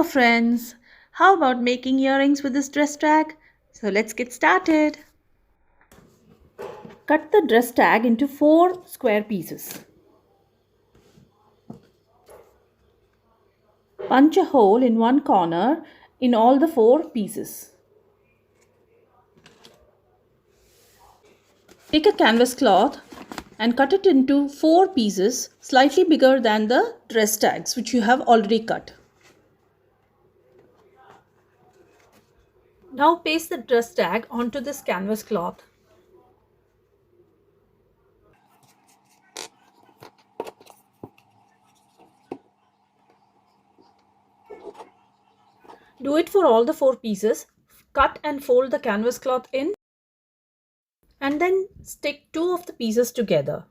Hello friends, how about making earrings with this dress tag? So let's get started. Cut the dress tag into 4 square pieces. Punch a hole in one corner in all the 4 pieces. Take a canvas cloth and cut it into 4 pieces slightly bigger than the dress tags which you have already cut. Now paste the dress tag onto this canvas cloth. Do it for all the 4 pieces. Cut and fold the canvas cloth in and then stick 2 of the pieces together.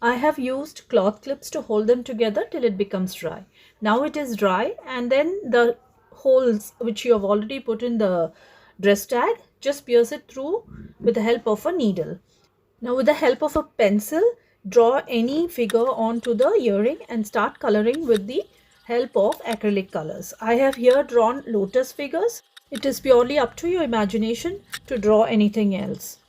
I have used cloth clips to hold them together till it becomes dry. Now it is dry, and then the holes which you have already put in the dress tag, just pierce it through with the help of a needle. Now with the help of a pencil, draw any figure onto the earring and start coloring with the help of acrylic colors. I have here drawn lotus figures. It is purely up to your imagination to draw anything else.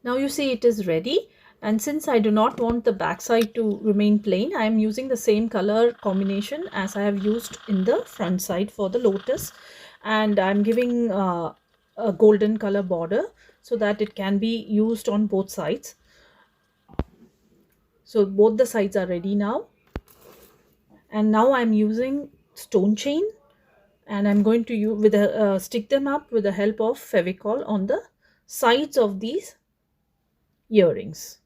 Now you see it is ready, and since I do not want the back side to remain plain, I am using the same color combination as I have used in the front side for the lotus, and I am giving a golden color border so that it can be used on both sides. So both the sides are ready now, and now I am using stone chain, and I'm going to use with a, stick them up with the help of Fevicol on the sides of these earrings.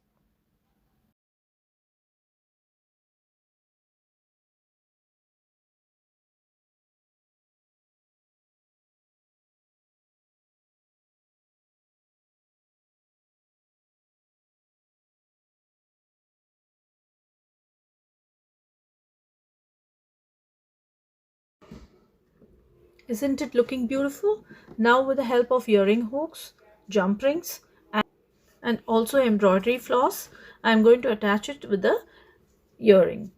Isn't it looking beautiful? Now with the help of earring hooks, jump rings, and also embroidery floss, I am going to attach it with the earring.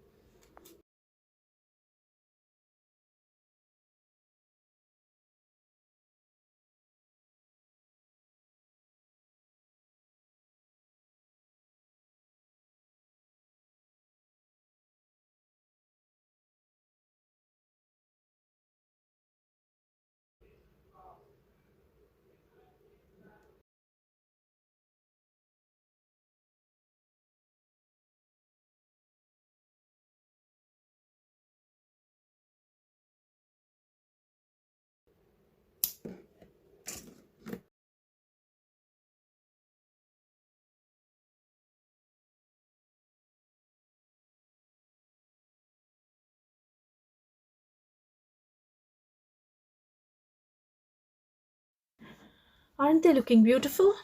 Aren't they looking beautiful?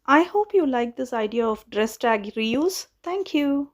I hope you like this idea of dress tag reuse. Thank you.